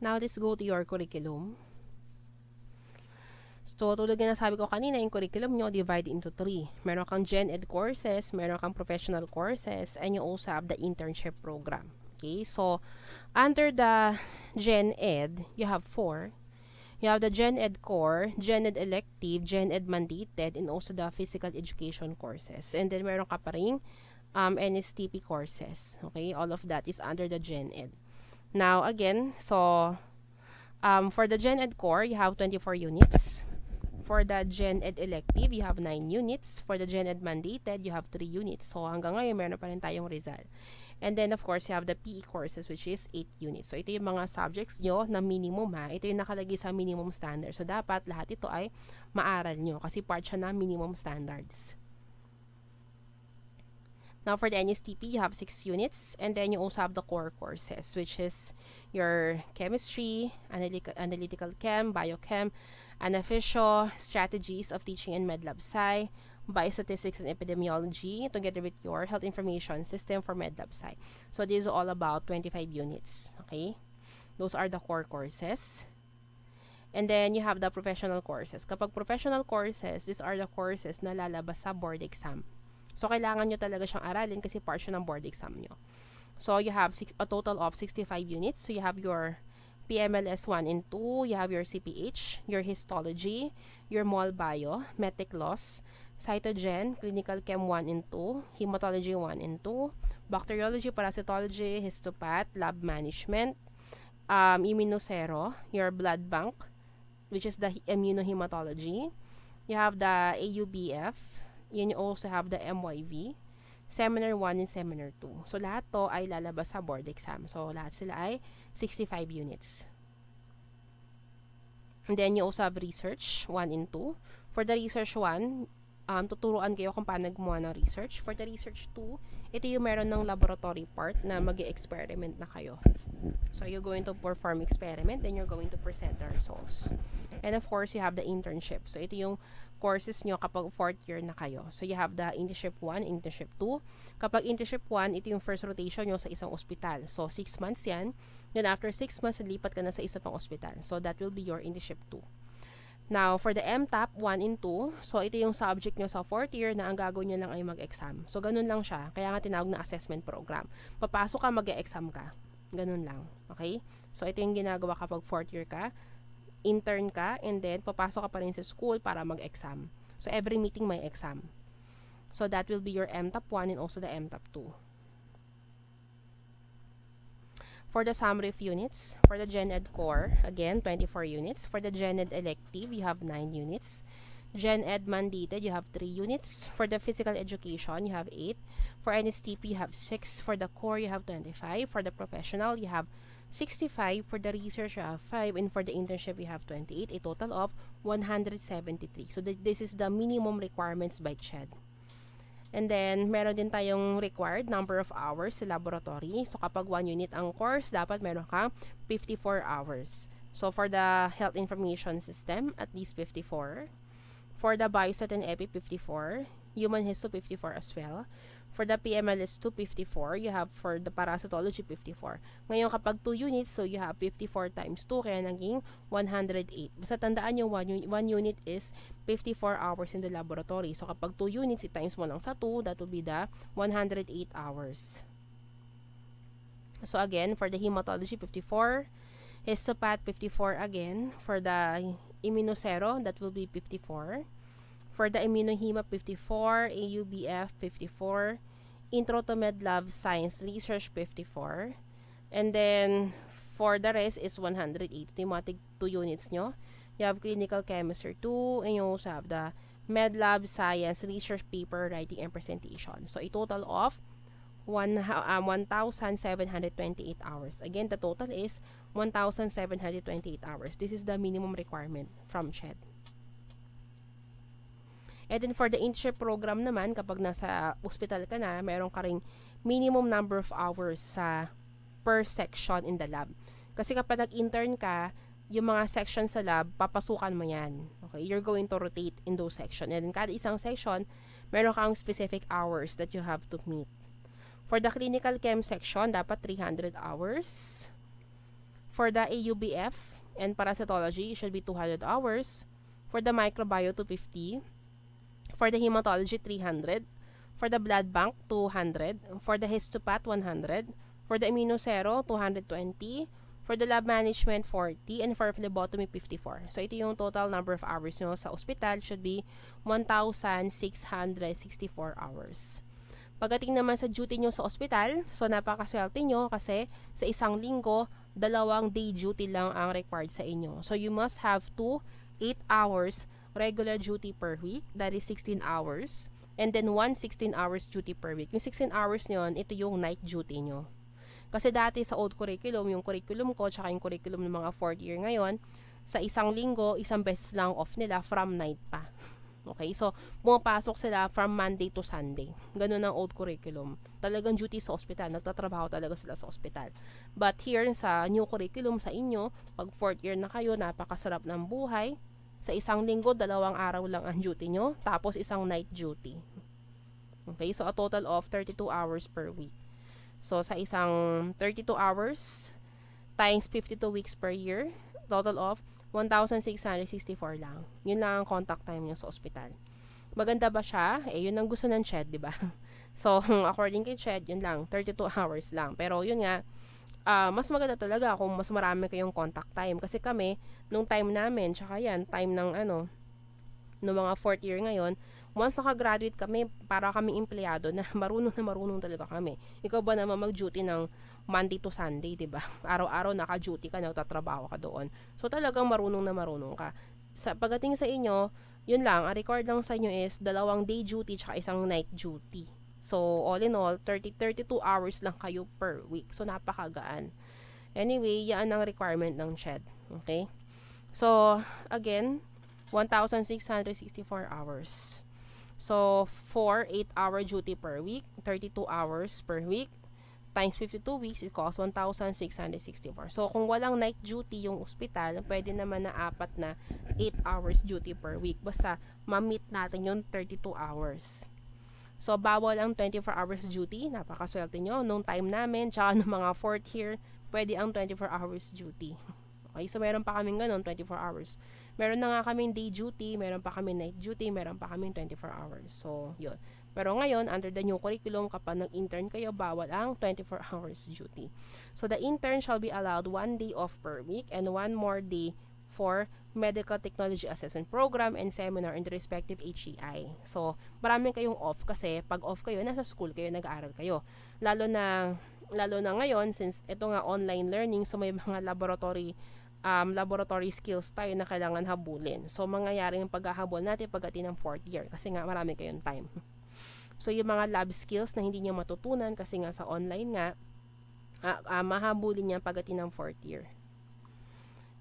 Now, let's go to your curriculum. So, tulad na nasabi ko kanina, yung curriculum nyo divide into 3. Meron kang Gen Ed courses, meron kang professional courses, and you also have the internship program. Okay, so, under the Gen Ed, you have 4. You have the Gen Ed Core, Gen Ed Elective, Gen Ed Mandated, and also the Physical Education courses. And then, meron ka pa rin NSTP courses. Okay, all of that is under the Gen Ed. Now, again, so, for the Gen Ed Core, you have 24 units. For the Gen Ed Elective, you have 9 units. For the Gen Ed Mandated, you have 3 units. So, hanggang ngayon, meron pa rin tayong Rizal. And then, of course, you have the PE courses, which is 8 units. So, ito yung mga subjects nyo na minimum, ha. Ito yung nakalagay sa minimum standard. So, dapat lahat ito ay maaral nyo kasi part siya na minimum standards. Now, for the NSTP, you have 6 units, and then you also have the core courses, which is your chemistry, analytical chem, biochem, unofficial strategies of teaching in MedLab Sci, biostatistics and epidemiology, together with your health information system for MedLab Sci. So, this is all about 25 units, okay? Those are the core courses. And then, you have the professional courses. Kapag professional courses, these are the courses na lalabas sa board exam. So, kailangan nyo talaga siyang aralin kasi part siya ng board exam nyo. So, you have a total of 65 units. So, you have your PMLS 1 and 2, you have your CPH, your histology, your mol bio, Medtech loss, cytogen, clinical chem 1 and 2, hematology 1 and 2, bacteriology, parasitology, histopath, lab management, immunosero, your blood bank, which is the immunohematology. You have the AUBF, you also have the MYV, Seminar 1 and Seminar 2. So, lahat to ay lalabas sa board exam. So, lahat sila ay 65 units. And then, you also have research 1 and 2. For the research 1, tuturuan kayo kung paano gumawa ng research. For the research 2, ito yung meron ng laboratory part na mag-experiment na kayo. So, you're going to perform experiment, then you're going to present the results. And of course, you have the internship. So, ito yung courses nyo kapag 4th year na kayo. So, you have the internship 1, internship 2. Kapag internship 1, ito yung first rotation nyo sa isang ospital. So, 6 months yan. Then, after 6 months, lipat ka na sa isa pang ospital. So, that will be your internship 2. Now, for the MTAP 1 and 2, so ito yung subject nyo sa 4th year na ang gagawin nyo lang ay mag-exam. So, ganun lang siya. Kaya nga tinawag na assessment program. Papasok ka, mag-exam ka. Ganun lang. Okay? So, ito yung ginagawa kapag 4th year ka. Intern ka, and then papasok ka pa rin sa school para mag-exam. So, every meeting may exam. So, that will be your MTAP 1 and also the MTAP 2. For the summary of units, for the Gen Ed Core, again, 24 units. For the Gen Ed Elective, you have 9 units. Gen Ed Mandated, you have 3 units. For the Physical Education, you have 8. For NSTP, you have 6. For the Core, you have 25. For the Professional, you have 65. For the Research, you have 5. And for the Internship, you have 28. A total of 173. So, this is the minimum requirements by CHED. And then, meron din tayong required number of hours sa laboratory. So, kapag 1 unit ang course, dapat meron kang 54 hours. So, for the Health Information System, at least 54. For the Biostat and Epi, 54. Human Histo, 54 as well. For the PMLS 2, 54. You have for the Parasitology, 54. Ngayon, kapag 2 units, so you have 54 times 2, kaya naging 108. Basta tandaan yung 1 unit is 54 hours in the laboratory. So, kapag 2 units, times mo lang sa 2, that will be the 108 hours. So, again, for the Hematology, 54. Histopath, 54 again. For the Immunosero, that will be 54. For the Immunohema, 54. AUBF, 54. Intro to MedLab Science Research, 54. And then, for the rest is 108. Ito yung mga 2 units nyo. You have Clinical Chemistry 2. And you also have the MedLab Science Research Paper Writing and Presentation. So, a total of 1,728 hours. Again, the total is 1,728 hours. This is the minimum requirement from CHED. And then for the internship program naman, kapag nasa hospital ka na, meron ka ring minimum number of hours sa per section in the lab. Kasi kapag nag-intern ka, yung mga section sa lab, papasukan mo yan. Okay? You're going to rotate in those sections. And then kada isang section, meron kang specific hours that you have to meet. For the clinical chem section, dapat 300 hours. For For the AUBF and parasitology, it should be 200 hours. For the microbio, 250. For the hematology, 300. For the blood bank, 200. For the histopath, 100. For the immunosero, 220. For the lab management, 40. And for phlebotomy, 54. So, ito yung total number of hours nyo sa ospital should be 1,664 hours. Pagdating naman sa duty nyo sa ospital, so napakaswerte nyo kasi sa isang linggo, 2 day duty lang ang required sa inyo. So you must have 8 hours regular duty per week, that is 16 hours, and then 16 hours duty per week. Yung 16 hours nyon, ito yung night duty nyo. Kasi dati sa old curriculum, yung curriculum ko, tsaka yung curriculum ng mga 4th year ngayon, sa isang linggo, isang beses lang off nila from night pa. Okay, so pumapasok sila from Monday to Sunday. Ganun ang old curriculum. Talagang duty sa ospital. Nagtatrabaho talaga sila sa ospital. But here sa new curriculum sa inyo, pag 4th year na kayo, napakasarap ng buhay. Sa isang linggo, 2 araw lang ang duty nyo. Tapos isang night duty. Okay, so a total of 32 hours per week. So sa isang 32 hours times 52 weeks per year, total of 1,664 lang. Yun lang ang contact time niyo sa ospital. Maganda ba siya? Eh, yun ang gusto ng CHED, di ba? So, according kay CHED, yun lang, 32 hours lang. Pero yun nga, mas maganda talaga kung mas marami kayong contact time. Kasi kami, nung time namin, tsaka yan, time ng no mga 4th year ngayon, once nakagraduate kami, para kami empleyado na marunong talaga kami. Ikaw ba naman mag-duty ng Monday to Sunday, 'di ba? Araw-araw naka-duty ka, nagtatrabaho ka doon. So talagang marunong ka. Sa pagdating sa inyo, yun lang, ang record lang sa inyo is 2 day duty tsaka isang night duty. So all in all, 32 hours lang kayo per week. So napakagaan. Anyway, yan ang requirement ng CHED. Okay? So again, 1,664 hours. So, for 8-hour duty per week, 32 hours per week, times 52 weeks, it costs 1,664. So, kung walang night duty yung ospital, pwede naman na 4 na 8 hours duty per week. Basta, ma-meet natin yung 32 hours. So, bawal ang 24 hours duty. Napakaswerte nyo. Nung time namin, tsaka ng mga 4th year, pwede ang 24 hours duty. Okay, so meron pa kaming ganun, 24 hours. Meron na nga kaming day duty, meron pa kaming night duty, meron pa kaming 24 hours. So, yun. Pero ngayon, under the new curriculum, kapag nag-intern kayo, bawal ang 24 hours duty. So, the intern shall be allowed 1 day off per week and 1 more day for medical technology assessment program and seminar in the respective HEI. So, marami kayong off kasi pag off kayo, nasa school kayo, nag-aaral kayo. Lalo na ngayon, since ito nga online learning, so may mga laboratory skills tayo na kailangan habulin. So, mangyayari yung paghahabol natin pagdating ng 4th year kasi nga marami kayong time. So, yung mga lab skills na hindi nyo matutunan kasi nga sa online nga, mahabulin yan pagdating ng 4th year.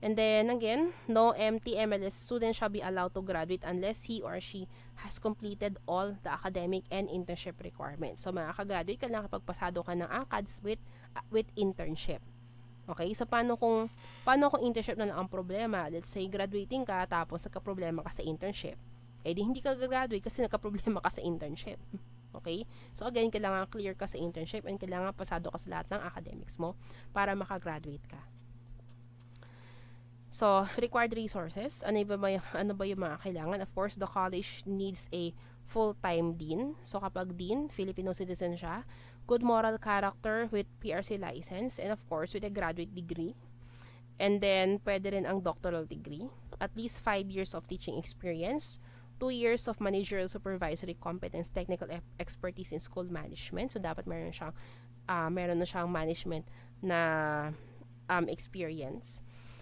And then, again, no MT-MLS student shall be allowed to graduate unless he or she has completed all the academic and internship requirements. So, makakagraduate ka lang kapag pasado ka ng ACADS with internship. Okay, so paano kung internship na lang ang problema? Let's say graduating ka tapos nagka-problema ka sa internship. Eh di hindi ka graduate kasi nagka-problema ka sa internship. Okay? So again, kailangan clear ka sa internship and kailangan pasado ka sa lahat ng academics mo para makagraduate ka. So, required resources. Ano ba yung mga kailangan? Of course, the college needs a full-time dean. So, kapag dean, Filipino citizen siya, good moral character with PRC license, and of course, with a graduate degree. And then, pwede rin ang doctoral degree. At least 5 years of teaching experience, 2 years of managerial supervisory competence, technical expertise in school management. So, dapat meron na siyang management na experience.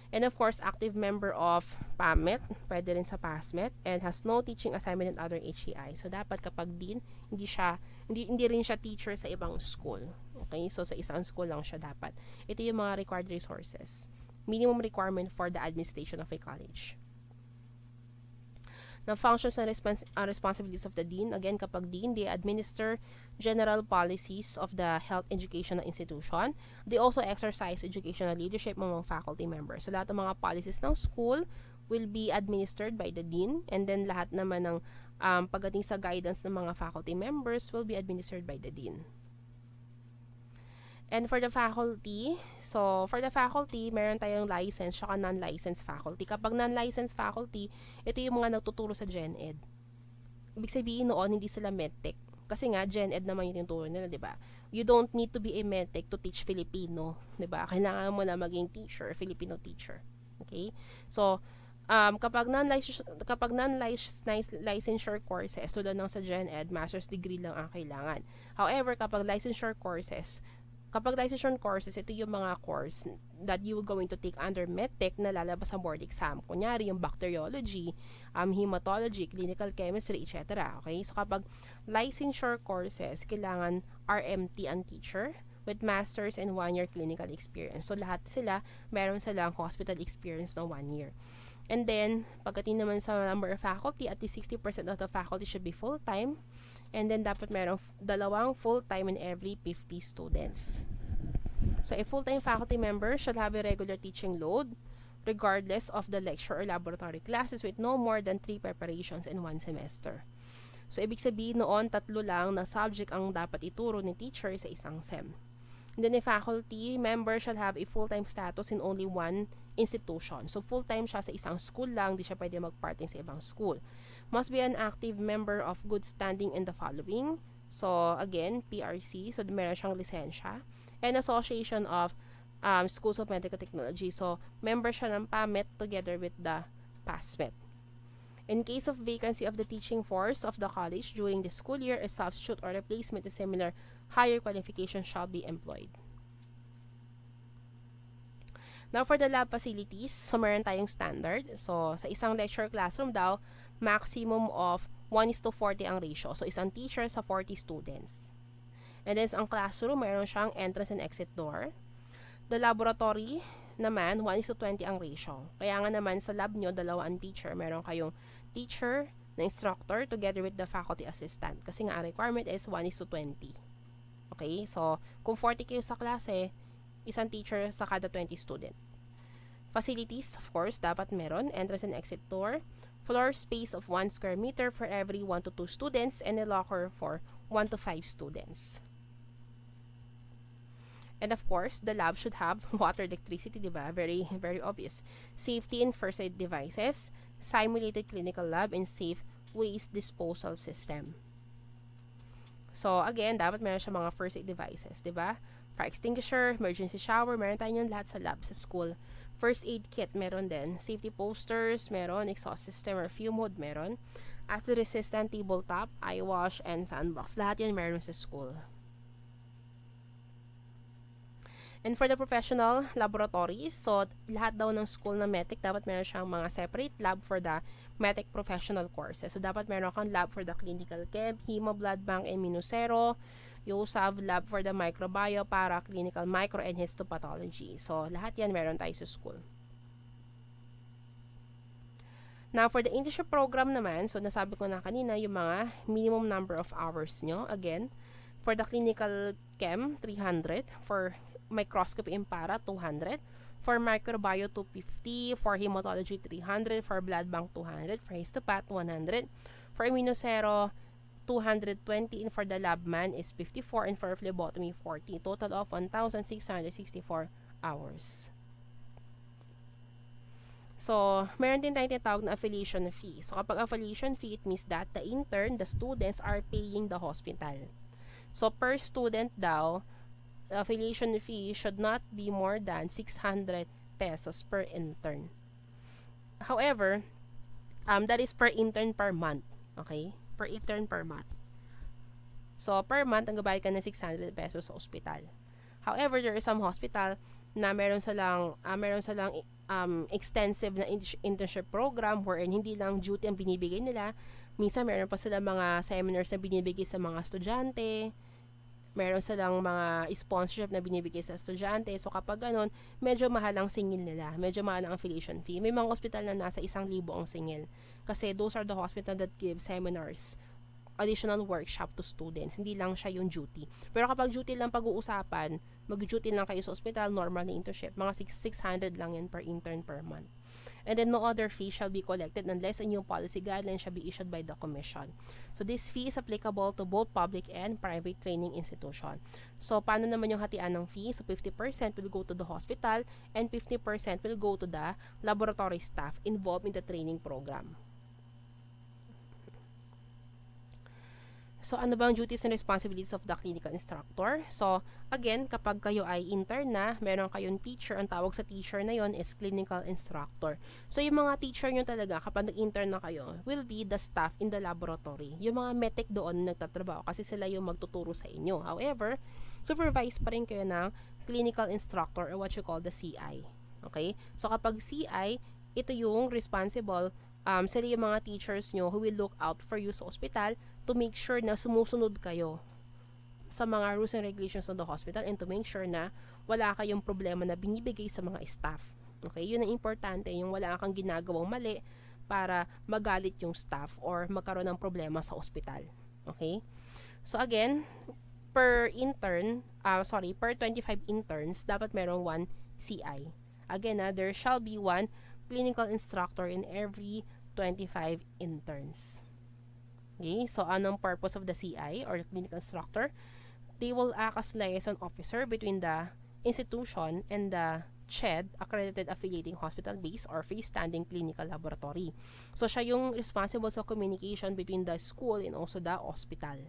And of course, active member of PAMET, pwede rin sa PASMET, and has no teaching assignment in other HEI. So, dapat kapag din, hindi rin siya teacher sa ibang school. Okay? So, sa isang school lang siya dapat. Ito yung mga required resources. Minimum requirement for the administration of a college. Now, functions and responsibilities of the dean. Again, kapag dean, they administer general policies of the health educational institution. They also exercise educational leadership among faculty members. So, lahat ng mga policies ng school will be administered by the dean. And then, lahat naman ng pagdating sa guidance ng mga faculty members will be administered by the dean. And for the faculty, so for the faculty, meron tayong licensed at non-licensed faculty. Kapag non-licensed faculty, ito yung mga nagtuturo sa Gen Ed. Ibig sabihin noon, hindi sila Medtech. Kasi nga, Gen Ed naman yung tinuturo nila, di ba? You don't need to be a Medtech to teach Filipino, di ba? Kailangan mo na maging teacher, Filipino teacher. Okay? So, kapag non-licensure courses, tulad ng sa Gen Ed, master's degree lang ang kailangan. However, kapag licensure courses, ito yung mga course that you will going to take under Medtech na lalabas sa board exam. Kunyari, yung bacteriology, hematology, clinical chemistry, etc. Okay? So, kapag licensure courses, kailangan RMT ang teacher with master's and 1-year clinical experience. So, lahat sila, meron silang hospital experience ng 1 year. And then, pagdating naman sa number of faculty, at least 60% of the faculty should be full-time. And then, dapat merong 2 full-time in every 50 students. So, a full-time faculty member should have a regular teaching load regardless of the lecture or laboratory classes with no more than 3 preparations in 1 semester. So, ibig sabihin noon, 3 lang na subject ang dapat ituro ni teacher sa isang SEM. And then, a faculty member shall have a full-time status in only 1 institution. So, full-time siya sa isang school lang, di siya pwede mag-part-time sa ibang school. Must be an active member of good standing in the following. So, again, PRC. So, meron siyang lisensya. And Association of Schools of Medical Technology. So, member siya ng PAMET together with the PASMET. In case of vacancy of the teaching force of the college during the school year, a substitute or replacement with similar higher qualification shall be employed. Now, for the lab facilities, so meron tayong standard. So, sa isang lecture classroom daw, maximum of 1:40 ang ratio. So, isang teacher sa 40 students. And then, ang classroom, meron siyang entrance and exit door. The laboratory naman, 1:20 ang ratio. Kaya nga naman, sa lab nyo, 2 ang teacher. Meron kayong teacher na instructor together with the faculty assistant. Kasi nga, ang requirement is 1:20. Okay? So, kung 40 kayo sa klase, isang teacher sa kada 20 student. Facilities, of course, dapat meron. Entrance and exit door. Floor space of 1 square meter for every 1 to 2 students and a locker for 1 to 5 students. And of course, the lab should have water, electricity, diba? Very, very obvious. Safety and first aid devices, simulated clinical lab, and safe waste disposal system. So, again, dapat meron siya mga first aid devices, diba? Fire extinguisher, emergency shower, meron tayo yan lahat sa lab, sa school. First aid kit, meron din. Safety posters, meron. Exhaust system or fume hood, meron. Acid resistant tabletop, eye wash, and sandbox. Lahat yan meron sa school. And for the professional laboratories, so lahat daw ng school na Medtech, dapat meron siyang mga separate lab for the Medtech professional courses. So, dapat meron kang lab for the clinical chem, hemo, blood bank, and immunosero. You also have lab for the microbio, para clinical micro, and histopathology. So, lahat yan meron tayo sa school. Now, for the internship program naman, so nasabi ko na kanina, yung mga minimum number of hours nyo. Again, for the clinical chem, 300. For microscopy and para, 200. For microbio, 250. For hematology, 300. For blood bank, 200. For histopath, 100. For immunosero, 220. And for the lab man is 54. And for phlebotomy, 40. Total of 1,664 hours. So, meron din tayong tinatawag na affiliation fee. So, kapag affiliation fee, it means that the intern, the students, are paying the hospital. So, per student daw, the affiliation fee should not be more than 600 pesos per intern. However, that is per intern per month. Okay? Per intern per month. So, per month, ang gabayad ka ng 600 pesos sa ospital. However, there is some hospital na meron silang extensive na internship program wherein hindi lang duty ang binibigay nila. Minsan, meron pa sila mga seminars na binibigay sa mga estudyante. Meron silang mga sponsorship na binibigay sa estudyante. So, kapag ganun, medyo mahal ang singil nila. Medyo mahal ang affiliation fee. May mga hospital na nasa 1,000 ang singil. Kasi those are the hospital that give seminars, additional workshop to students. Hindi lang siya yung duty. Pero kapag duty lang pag-uusapan, mag-duty lang kayo sa hospital, normal na internship. Mga 600 lang yan per intern per month. And then no other fee shall be collected unless a new policy guideline shall be issued by the Commission. So this fee is applicable to both public and private training institution. So paano naman yung hatian ng fee? So 50% will go to the hospital and 50% will go to the laboratory staff involved in the training program. So, ano ba ang duties and responsibilities of the clinical instructor? So, again, kapag kayo ay intern na, meron kayong teacher, ang tawag sa teacher na yon is clinical instructor. So, yung mga teacher nyo talaga, kapag nag-intern na kayo, will be the staff in the laboratory. Yung mga Medtech doon nagtatrabaho kasi sila yung magtuturo sa inyo. However, supervise pa rin kayo ng clinical instructor or what you call the CI. Okay? So, kapag CI, ito yung responsible, sila yung mga teachers nyo who will look out for you sa ospital to make sure na sumusunod kayo sa mga rules and regulations of the hospital and to make sure na wala kayong problema na binibigay sa mga staff. Okay? Yun ang importante, yung wala kang ginagawang mali para magalit yung staff or magkaroon ng problema sa ospital. Okay? So again, per 25 interns, dapat merong 1 CI. Again, there shall be 1 clinical instructor in every 25 interns. Okay, so anong purpose of the CI or clinical instructor? They will act as liaison officer between the institution and the CHED, accredited affiliating hospital base or freestanding clinical laboratory. So siya yung responsible sa communication between the school and also the hospital.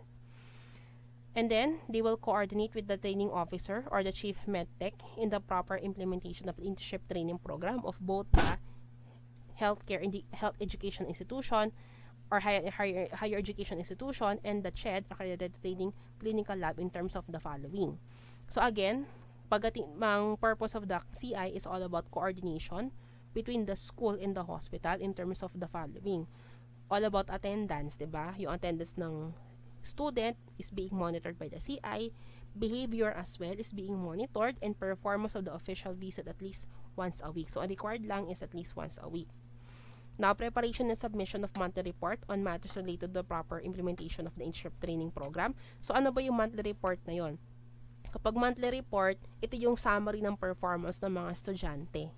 And then, they will coordinate with the training officer or the chief medtech in the proper implementation of the internship training program of both the health education institution or higher education institution and the CHED, accredited training clinical lab in terms of the following. So again, ang purpose of the CI is all about coordination between the school and the hospital in terms of the following. All about attendance, diba? Yung attendance ng student is being monitored by the CI, behavior as well is being monitored, and performance of the official visit at least once a week. So, ang required lang is at least once a week. Now, preparation and submission of monthly report on matters related to the proper implementation of the internship training program. So, ano ba yung monthly report na yon? Kapag monthly report, ito yung summary ng performance ng mga estudyante.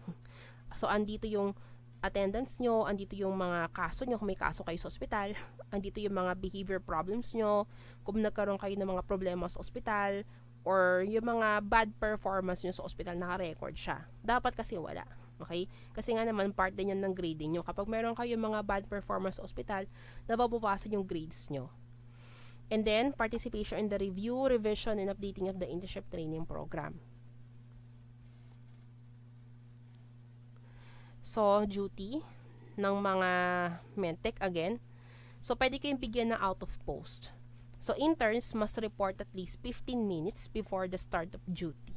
So, andito yung attendance nyo, andito yung mga kaso nyo, kung may kaso kayo sa ospital, andito yung mga behavior problems nyo, kung nagkaroon kayo ng mga problema sa ospital, or yung mga bad performance nyo sa ospital, naka-record siya. Dapat kasi wala. Okay? Kasi nga naman, part din yan ng grading nyo. Kapag meron kayo mga bad performance sa ospital, nababawasan yung grades nyo. And then, participation in the review, revision, and updating of the internship training program. So, duty ng mga medtech again. So, pwede kayong bigyan na out of post. So, interns must report at least 15 minutes before the start of duty.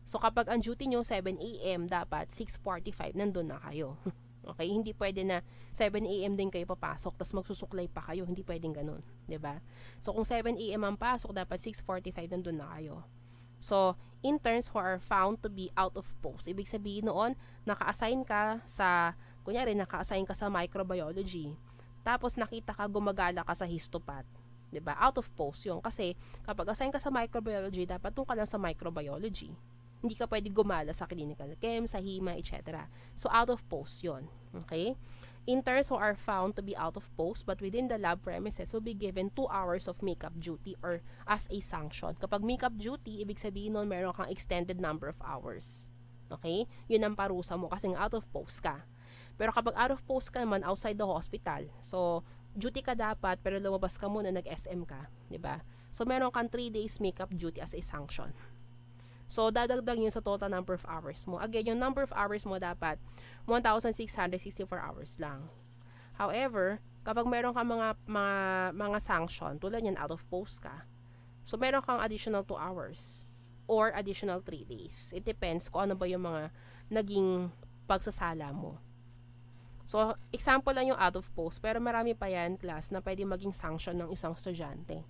So, kapag ang duty nyo 7 a.m., dapat 6:45 nandun na kayo. Okay? Hindi pwede na 7 a.m. din kayo papasok, tapos magsusuklay pa kayo. Hindi pwedeng ganun. 'Di ba? So, kung 7 a.m. ang pasok, dapat 6:45 nandun na kayo. So, interns who are found to be out of post. Ibig sabihin noon, naka-assign ka sa microbiology. Tapos, nakita ka gumagala ka sa histopath. 'Di ba? Out of post 'yung kasi kapag assign ka sa microbiology, dapat doon ka lang sa microbiology. Hindi ka pwede gumala sa clinical chem, sa hima, etc. So, out of post 'yon. Okay? Interns who are found to be out of post but within the lab premises will be given 2 hours of makeup duty or as a sanction. Kapag makeup duty, ibig sabihin nun meron kang extended number of hours. Okay? Yun ang parusa mo kasi out of post ka. Pero kapag out of post ka naman outside the hospital, so duty ka dapat pero lumabas ka muna, nag-SM ka, 'di ba? So meron kang 3 days makeup duty as a sanction. So dadagdag yun sa total number of hours mo. Again, yung number of hours mo dapat 1,664 hours lang. However, kapag meron kang mga sanction, tulad yan out of post ka, so meron kang additional 2 hours or additional 3 days. It depends kung ano ba yung mga naging pagsasala mo. So, example lang yung out of post, pero marami pa yan, class, na pwede maging sanction ng isang estudyante.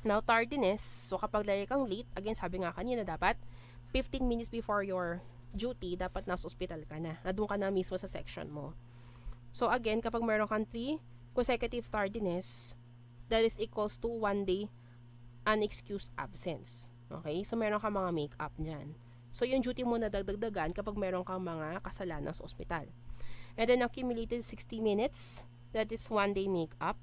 Now, tardiness. So, kapag lagi kang late, again, sabi nga kanina, dapat 15 minutes before your duty, dapat nasa hospital ka na. Nandun ka na mismo sa section mo. So, again, kapag meron kang 3 consecutive tardiness, that is equals to 1 day unexcused absence. Okay? So, meron kang mga make-up dyan. So, yung duty mo na dagdagdagan kapag meron kang mga kasalanan sa ospital. And then, accumulated 60 minutes, that is 1 day makeup.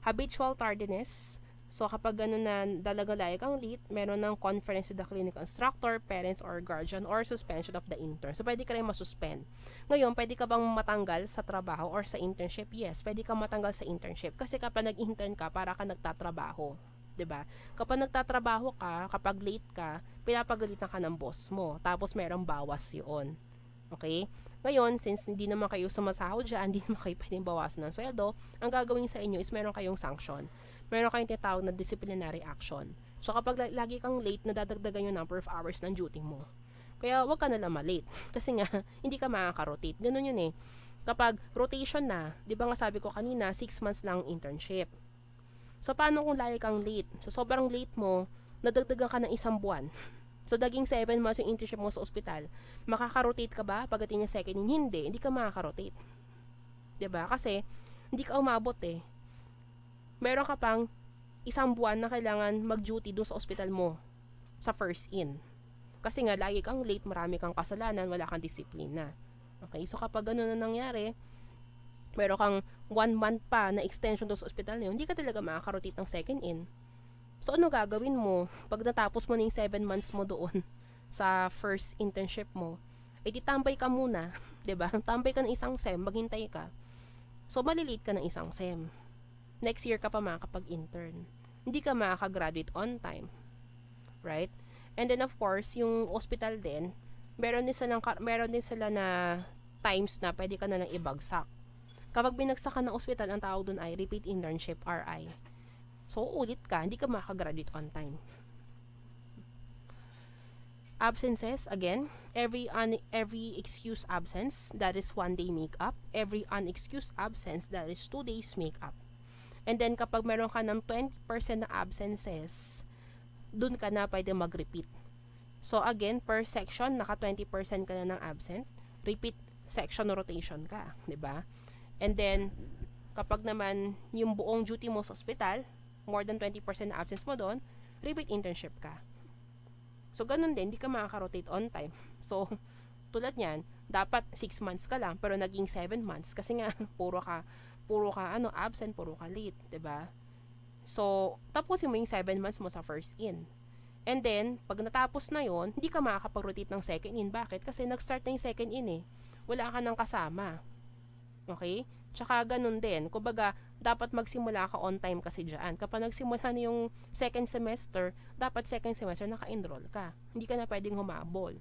Habitual tardiness, so kapag gano'n na talagang lagi kang late, meron ng conference with the clinical instructor, parents or guardian, or suspension of the intern. So, pwede ka rin masuspend. Ngayon, pwede ka bang matanggal sa trabaho or sa internship? Yes, pwede ka matanggal sa internship. Kasi kapag nag-intern ka, para ka nagtatrabaho. 'Di ba? Kapag nagtatrabaho ka, kapag late ka, pinapagalitan ka ng boss mo. Tapos merong bawas 'yon. Okay? Ngayon, since hindi naman kayo sumasahod dyan, hindi naman kayo pwedeng bawasan ng sweldo, ang gagawin sa inyo is meron kayong sanction. Meron kayong tinatawag na disciplinary action. So, kapag lagi kang late, nadadagdagan yung number of hours ng duty mo. Kaya, wag ka na lang malate. Kasi nga, hindi ka makaka-rotate. Ganun yun eh. Kapag rotation na, di ba nga sabi ko kanina, 6 months lang internship. So, paano kung lagi kang late? So, sobrang late mo, nadagdagan ka ng 1 buwan. So, naging 7 months yung internship mo sa ospital. Makaka-rotate ka ba pagdating ng second in? Hindi ka makaka-rotate. 'Di ba? Kasi, hindi ka umabot eh. Meron ka pang 1 buwan na kailangan mag-duty doon sa ospital mo sa first in. Kasi nga, lagi kang late, marami kang kasalanan, wala kang disiplina. Okay? So, kapag gano'n na nangyari, meron kang 1 month pa na extension doon sa ospital niyo, hindi ka talaga makaka-rotate ng second in. So, ano gagawin mo? Pag natapos mo na yung 7 months mo doon sa first internship mo, tambay ka muna. 'Di ba? Tambay ka ng 1 SEM, maghintay ka. So, malilate ka ng 1 SEM. Next year ka pa makakapag-intern. Hindi ka makakagraduate on time. Right? And then, of course, yung hospital din, meron din sila na times na pwede ka na lang ibagsak. Kapag binagsak ka ng hospital, ang tawag doon ay repeat internship, RI. So, ulit ka, hindi ka makagraduate on time. Absences, again, every excused absence, that is 1 day makeup. Every unexcused absence, that is 2 days makeup. And then, kapag meron ka ng 20% na absences, dun ka na pwede mag-repeat. So, again, per section, naka 20% ka na ng absent. Repeat section rotation ka, 'di ba? And then, kapag naman yung buong duty mo sa ospital, more than 20% na absence mo doon, repeat internship ka. So, ganun din, hindi ka makaka-rotate on time. So, tulad niyan, dapat 6 months ka lang, pero naging 7 months. Kasi nga, puro ka absent, puro ka late, 'di ba? So, tapusin mo yung 7 months mo sa first in. And then, pag natapos na yon, hindi ka makakapag-rotate ng second in. Bakit? Kasi nag-start na yung second in eh. Wala ka nang kasama. Okay? Tsaka ganun din. Kumbaga, dapat magsimula ka on time kasi dyan. Kapag nagsimula na yung second semester, dapat second semester naka-enroll ka. Hindi ka na pwedeng humabol.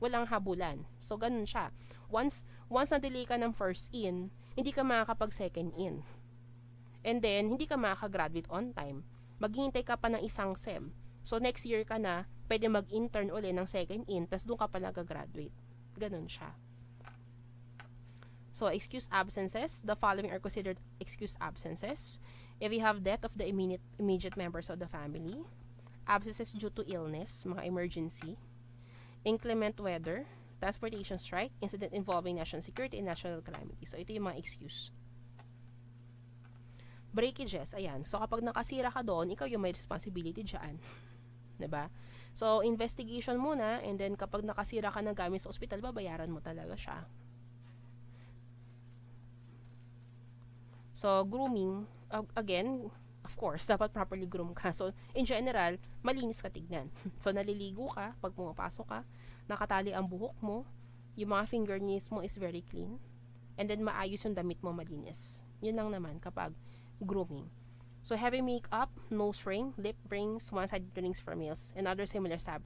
Walang habulan. So, ganun siya. Once na-delay ka ng first in, hindi ka makakapag second in. And then, hindi ka makaka-graduate on time. Maghihintay ka pa ng 1 SEM. So, next year ka na, pwede mag-intern uli ng second in, tas doon ka pa nag-graduate. Ganun siya. So, excused absences. The following are considered excused absences. If you have death of the immediate members of the family, absences due to illness, mga emergency, inclement weather, transportation strike, incident involving national security and national calamity. So, ito yung mga excuse. Breakages, ayan. So, kapag nakasira ka doon, ikaw yung may responsibility dyan. 'Di ba? So, investigation muna, and then kapag nakasira ka ng gamit sa ospital, babayaran mo talaga siya. So, grooming, again, of course, dapat properly groom ka. So, in general, malinis ka tignan. So, naliligo ka pag pumapasok ka, nakatali ang buhok mo, yung mga fingernails mo is very clean, and then maayos yung damit mo, malinis. Yun lang naman kapag grooming. So, heavy makeup, nose ring, lip rings, one-sided rings for males, and other similar stab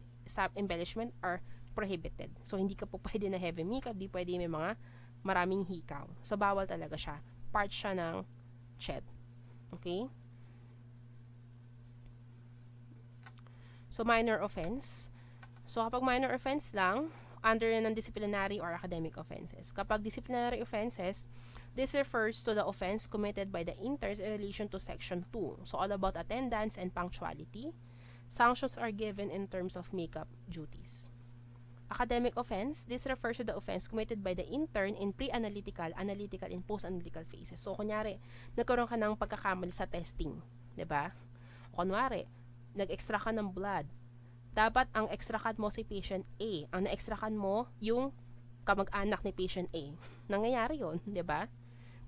embellishment are prohibited. So, hindi ka po pwede na heavy makeup, di pwede may mga maraming hikaw. So, bawal talaga siya. Part siya ng ched. Okay? So, minor offense. So, kapag minor offense lang, under ng disciplinary or academic offenses. Kapag disciplinary offenses, this refers to the offense committed by the interns in relation to Section 2. So, all about attendance and punctuality. Sanctions are given in terms of makeup duties. Academic offense, this refers to the offense committed by the intern in pre-analytical, analytical, and post-analytical phases. So, kunyari, nagkaroon ka ng pagkakamali sa testing, 'di ba? O kunwari, nag-extra ka ng blood, dapat ang extract mo si patient A. Ang na-extract mo yung kamag-anak ni patient A. Nangyayari yun, di ba?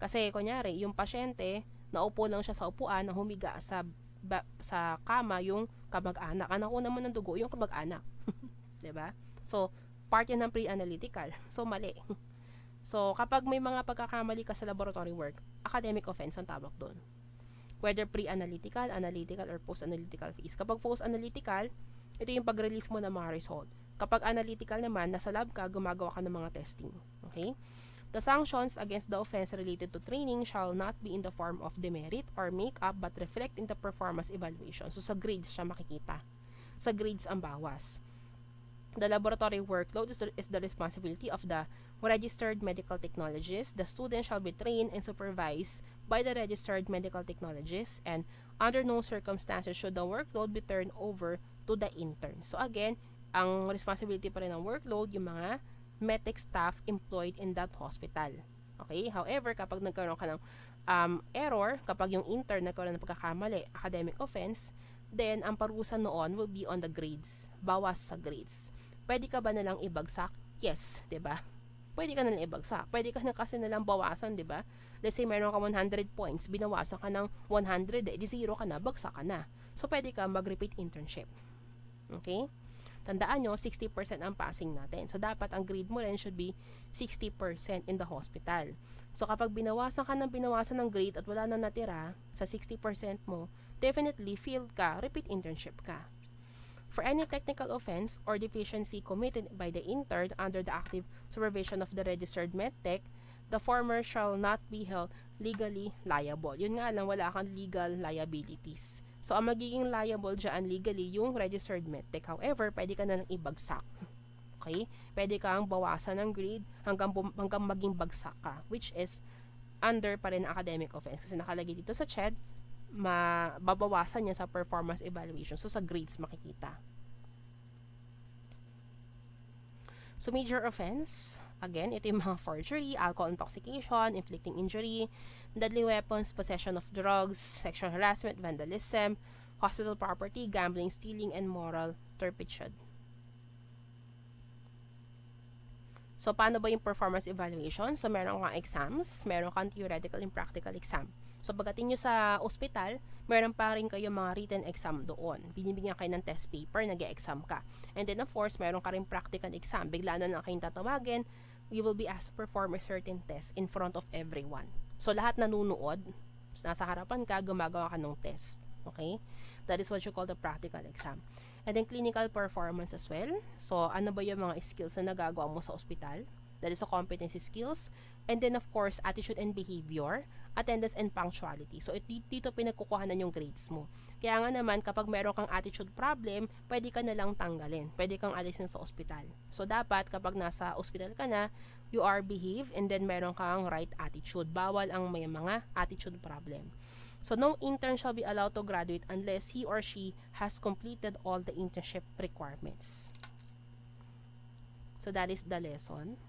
Kasi, kunyari, yung pasyente, naupo lang siya sa upuan, na humiga sa kama yung kamag-anak. Ang nakuha naman ng dugo, yung kamag-anak. Di ba? So, part yan ng pre-analytical. So, mali. So, kapag may mga pagkakamali ka sa laboratory work, academic offense ang tawag doon. Whether pre-analytical, analytical, or post-analytical phase. Kapag post-analytical, ito yung pag-release mo ng mga result. Kapag analytical naman, nasa lab ka, gumagawa ka ng mga testing. Okay? The sanctions against the offense related to training shall not be in the form of demerit or make-up but reflect in the performance evaluation. So, sa grades siya makikita. Sa grades ang bawas. The laboratory workload is the responsibility of the registered medical technologist. The student shall be trained and supervised by the registered medical technologist, and under no circumstances should the workload be turned over to the intern. So again, ang responsibility pa rin ng workload yung mga Medtech staff employed in that hospital. Okay? However, kapag nagkaroon ka ng error, kapag yung intern nagkaroon ng pagkakamali, academic offense, then ang parusa noon will be on the grades. Bawas sa grades. Pwede ka ba nalang ibagsak? Yes, 'di ba? Pwede ka nalang ibagsak. Pwede ka na kasi nalang bawasan, 'di ba? Let's say meron ka 100 points, binawasan ka ng 100, di 0 ka na, bagsak ka na. So pwede ka mag-repeat internship. Okay? Tandaan nyo, 60% ang passing natin. So dapat ang grade mo rin should be 60% in the hospital. So kapag binawasan ka ng grade at wala na natira sa 60% mo, definitely failed ka, repeat internship ka. For any technical offense or deficiency committed by the intern under the active supervision of the registered Medtech, the former shall not be held legally liable. Yun nga lang, wala kang legal liabilities. So, ang magiging liable dyan legally yung registered Medtech. However, pwede ka na lang ibagsak. Okay? Pwede kang bawasan ng grade hanggang maging bagsak ka, which is under pa rin academic offense. Kasi nakalagay dito sa CHED, mababawasan niya sa performance evaluation. So, sa grades makikita. So, major offense, again, ito yung mga forgery, alcohol intoxication, inflicting injury, deadly weapons, possession of drugs, sexual harassment, vandalism, hospital property, gambling, stealing, and moral turpitude. So, paano ba yung performance evaluation? So, meron kang exams, meron kang theoretical and practical exam. So, pagdating nyo sa ospital, meron pa rin kayo mga written exam doon. Binibigyan kayo ng test paper, nag-e-exam ka. And then, of course, meron ka rin practical exam. Bigla na lang kayong tatawagin, you will be asked to perform a certain test in front of everyone. So, lahat nanunood, nasa harapan ka, gumagawa ka ng test. Okay? That is what you call the practical exam. And then, clinical performance as well. So, ano ba yung mga skills na nagagawa mo sa ospital? That is a competency skills. And then, of course, attitude and behavior, attendance and punctuality. So, dito pinagkukuhanan yung grades mo. Kaya nga naman, kapag meron kang attitude problem, pwede ka na lang tanggalin. Pwede kang alisin sa ospital. So, dapat kapag nasa ospital ka na, you are behave and then meron kang right attitude. Bawal ang may mga attitude problem. So, no intern shall be allowed to graduate unless he or she has completed all the internship requirements. So, that is the lesson.